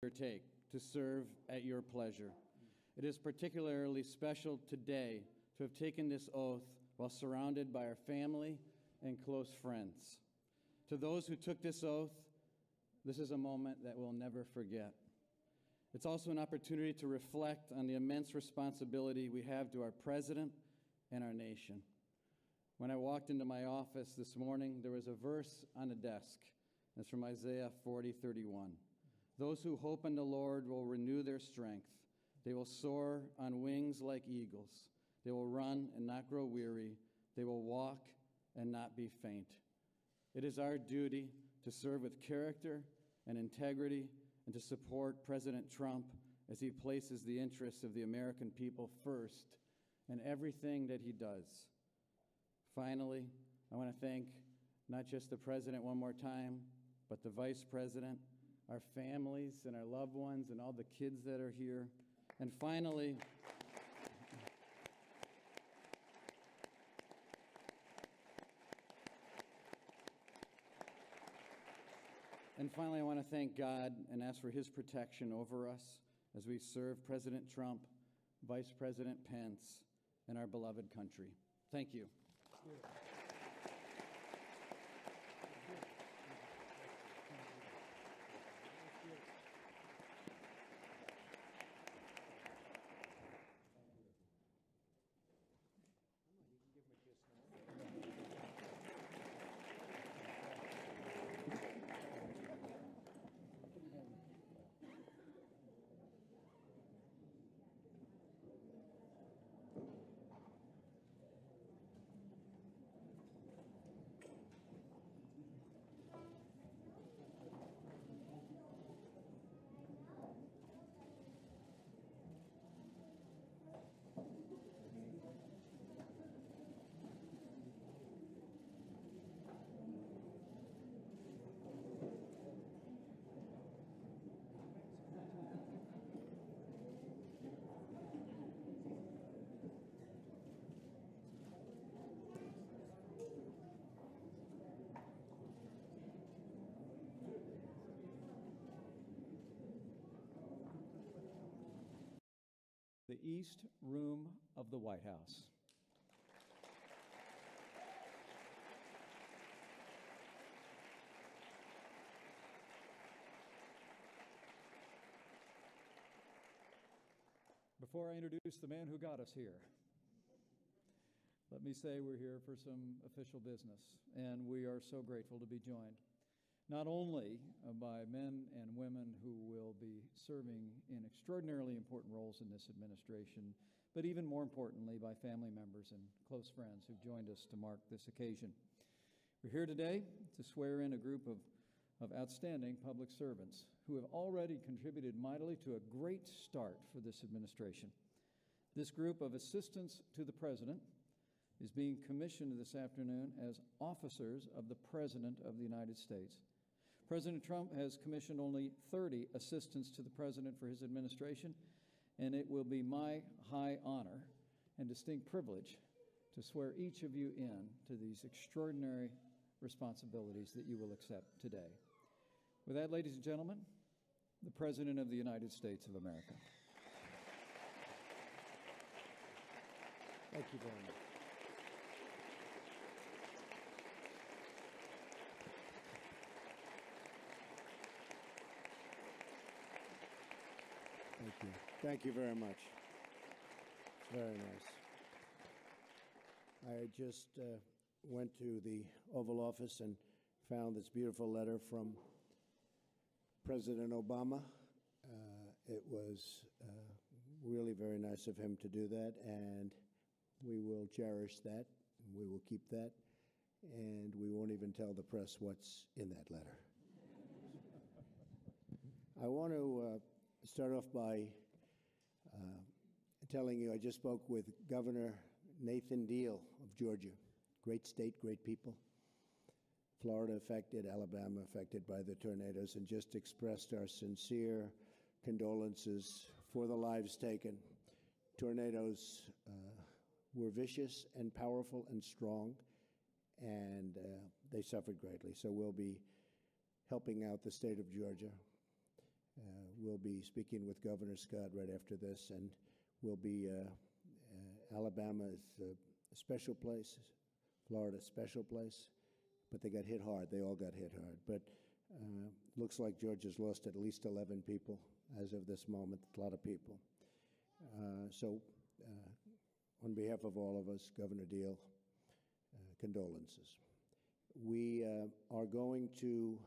take to serve at your pleasure. It is particularly special today to have taken this oath while surrounded by our family and close friends. To those who took this oath, this is a moment that we'll never forget. It's also an opportunity to reflect on the immense responsibility we have to our president and our nation. When I walked into my office this morning, there was a verse on the desk. It's from Isaiah 40:31. Those who hope in the Lord will renew their strength. They will soar on wings like eagles. They will run and not grow weary. They will walk and not be faint. It is our duty to serve with character and integrity and to support President Trump as he places the interests of the American people first in everything that he does. Finally, I want to thank not just the President one more time, but the Vice President, our families and our loved ones and all the kids that are here. And finally, I want to thank God and ask for his protection over us as we serve President Trump, Vice President Pence, and our beloved country. Thank you. The East Room of the White House. Before I introduce the man who got us here, let me say we're here for some official business, and we are so grateful to be joined not only by men and women who will be serving in extraordinarily important roles in this administration, but even more importantly by family members and close friends who've joined us to mark this occasion. We're here today to swear in a group of outstanding public servants who have already contributed mightily to a great start for this administration. This group of assistants to the President is being commissioned this afternoon as officers of the President of the United States. President Trump has commissioned only 30 assistants to the President for his administration, and it will be my high honor and distinct privilege to swear each of you in to these extraordinary responsibilities that you will accept today. With that, ladies and gentlemen, the President of the United States of America. Thank you very much. Thank you. Thank you very much. Very nice. I just went to the Oval Office and found this beautiful letter from President Obama. It was really very nice of him to do that, and we will cherish that, and we will keep that, and we won't even tell the press what's in that letter. I want to start off by telling you I just spoke with Governor Nathan Deal of Georgia. Great state, great people. Florida affected, Alabama affected by the tornadoes, and just expressed our sincere condolences for the lives taken. Tornadoes were vicious and powerful and strong, and they suffered greatly. So we'll be helping out the state of Georgia. We'll be speaking with Governor Scott right after this, and we'll be, Alabama is a special place, Florida a special place, but they got hit hard. They all got hit hard. But looks like Georgia's lost at least 11 people as of this moment, a lot of people. So on behalf of all of us, Governor Deal, condolences. We are going to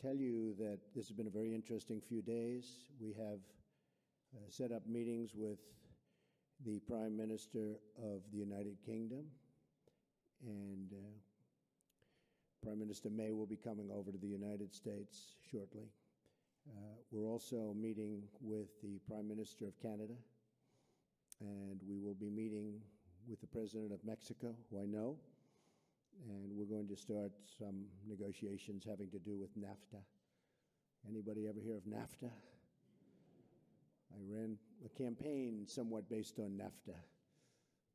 tell you that this has been a very interesting few days. We have set up meetings with the Prime Minister of the United Kingdom, and Prime Minister May will be coming over to the United States shortly. We're also meeting with the Prime Minister of Canada, and we will be meeting with the President of Mexico, who I know, and we're going to start some negotiations having to do with NAFTA. Anybody ever hear of NAFTA? I ran a campaign somewhat based on NAFTA,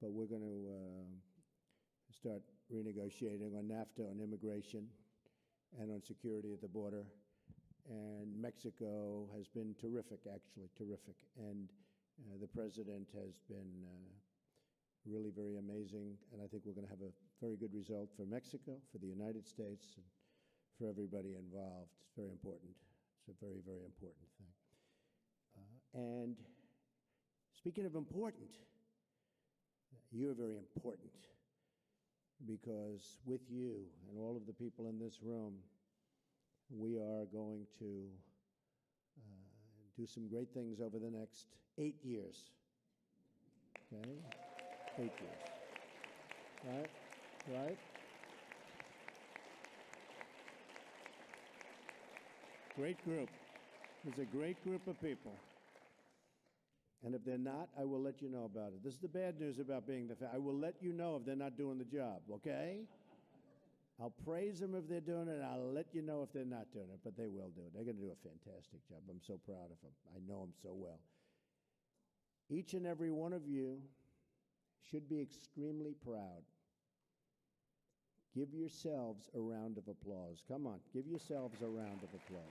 but we're going to start renegotiating on NAFTA, on immigration, and on security at the border. And Mexico has been terrific, actually, terrific. And the president has been really very amazing, and I think we're going to have a very good result for Mexico, for the United States, and for everybody involved. It's very important. It's a very, very important thing. And speaking of important, you're very important, because with you and all of the people in this room, we are going to do some great things over the next 8 years. Okay? 8 years. Right? Right? Great group. It's a great group of people. And if they're not, I will let you know about it. This is the bad news about being I will let you know if they're not doing the job, okay? I'll praise them if they're doing it, and I'll let you know if they're not doing it, but they will do it. They're going to do a fantastic job. I'm so proud of them. I know them so well. Each and every one of you should be extremely proud. Give yourselves a round of applause. Come on, give yourselves a round of applause.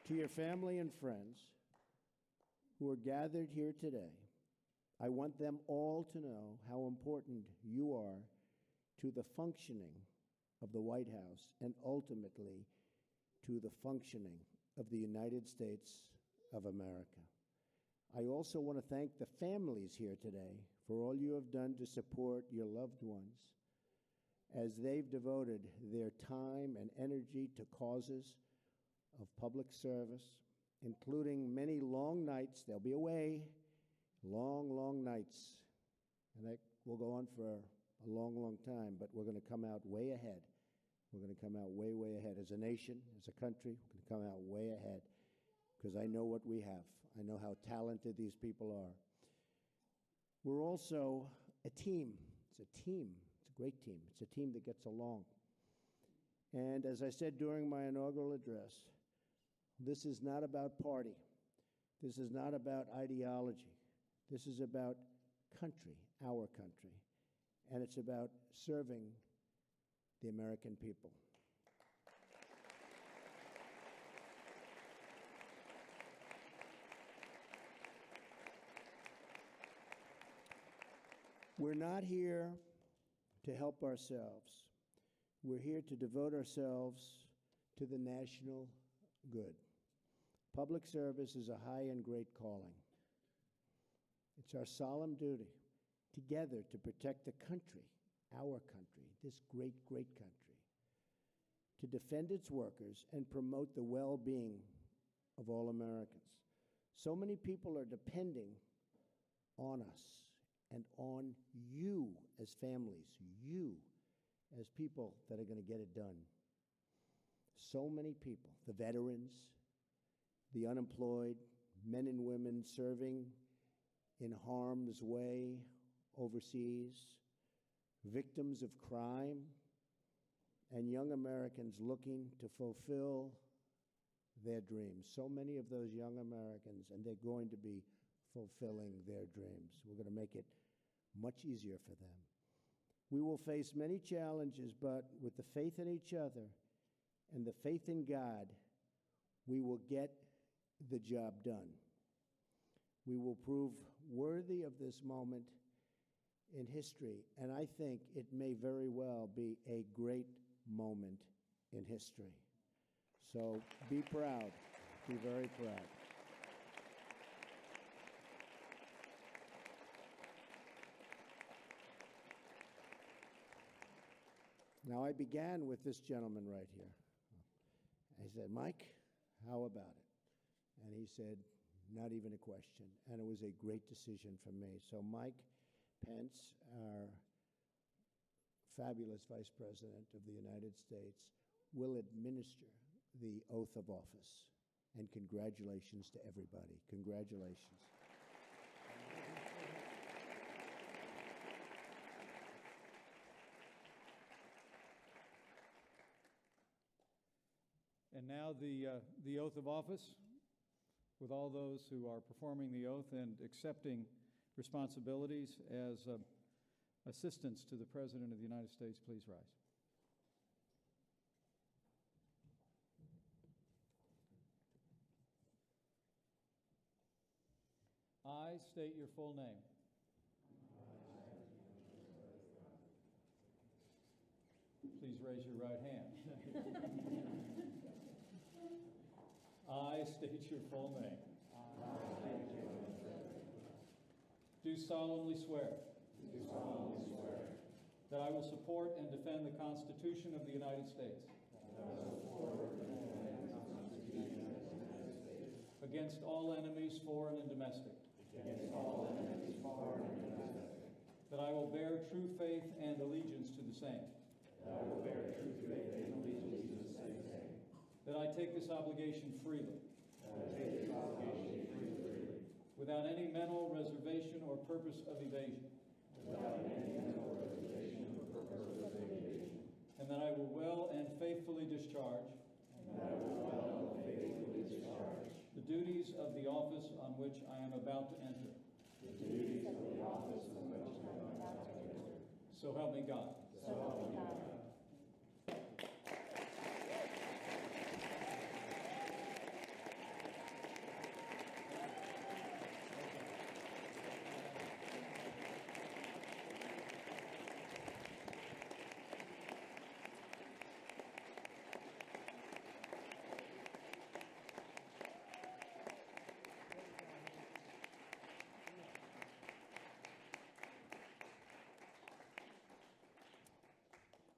To your family and friends who are gathered here today, I want them all to know how important you are to the functioning of the White House and ultimately to the functioning of the United States of America. I also want to thank the families here today for all you have done to support your loved ones as they've devoted their time and energy to causes of public service, including many long nights. They'll be away, long, long nights, and that will go on for a long, long time, but we're going to come out way ahead. We're going to come out way, way ahead. As a nation, as a country, we're going to come out way ahead because I know what we have. I know how talented these people are. We're also a team. It's a team. It's a great team. It's a team that gets along. And as I said during my inaugural address, this is not about party. This is not about ideology. This is about country, our country. And it's about serving the American people. We're not here to help ourselves. We're here to devote ourselves to the national good. Public service is a high and great calling. It's our solemn duty together to protect the country, our country, this great, great country, to defend its workers and promote the well-being of all Americans. So many people are depending on us and on you as families, you as people that are going to get it done. So many people, the veterans, the unemployed, men and women serving in harm's way overseas, victims of crime, and young Americans looking to fulfill their dreams. So many of those young Americans, and they're going to be fulfilling their dreams. We're going to make it much easier for them. We will face many challenges, but with the faith in each other and the faith in God, we will get the job done. We will prove worthy of this moment in history, and I think it may very well be a great moment in history. So be proud. Be very proud. Now, I began with this gentleman right here. I said, Mike, how about it? And he said, not even a question. And it was a great decision for me. So Mike Pence, our fabulous Vice President of the United States, will administer the oath of office. And congratulations to everybody. Congratulations. And now the oath of office, with all those who are performing the oath and accepting responsibilities as assistants to the President of the United States, please rise. I state your full name. Please raise your right hand. I state your full name. Do solemnly swear. That I will support and defend the Constitution of the United States. Against all enemies, foreign and domestic. That I will bear true faith and allegiance to the same. That I take this obligation freely. Without any mental reservation or purpose of evasion. And that I will well and faithfully discharge. The duties of the office on which I am about to enter. So help me God.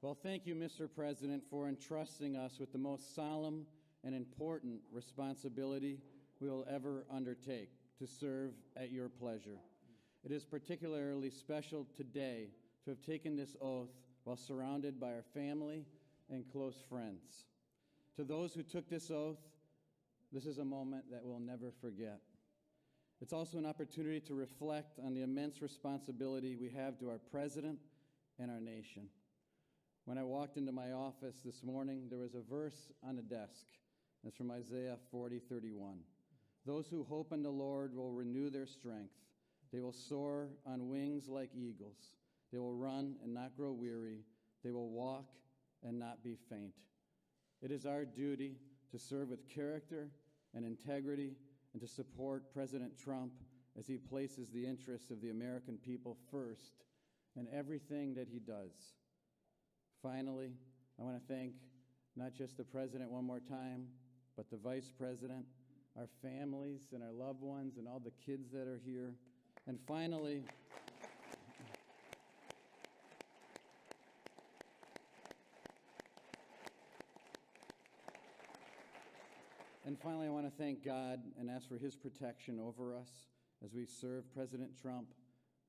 Well, thank you, Mr. President, for entrusting us with the most solemn and important responsibility we will ever undertake, to serve at your pleasure. It is particularly special today to have taken this oath while surrounded by our family and close friends. To those who took this oath, this is a moment that we'll never forget. It's also an opportunity to reflect on the immense responsibility we have to our president and our nation. When I walked into my office this morning, there was a verse on the desk. It's from Isaiah 40:31. Those who hope in the Lord will renew their strength. They will soar on wings like eagles. They will run and not grow weary. They will walk and not be faint. It is our duty to serve with character and integrity and to support President Trump as he places the interests of the American people first in everything that he does. Finally, I want to thank not just the President one more time, but the Vice President, our families and our loved ones and all the kids that are here. And finally, I want to thank God and ask for his protection over us as we serve President Trump,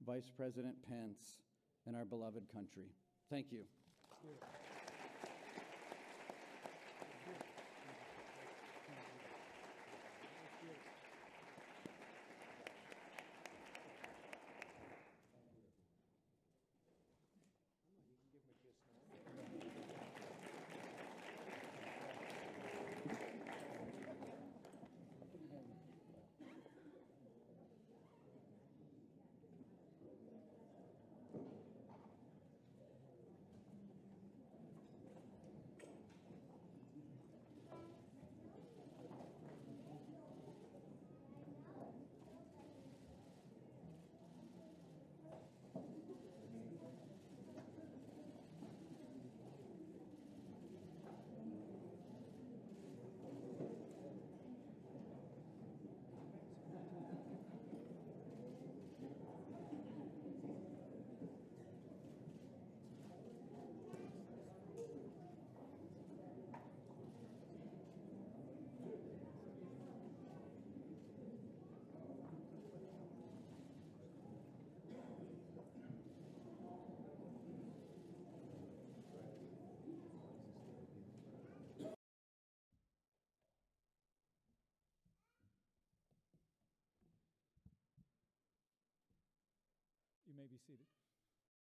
Vice President Pence, and our beloved country. Thank you. may be seated.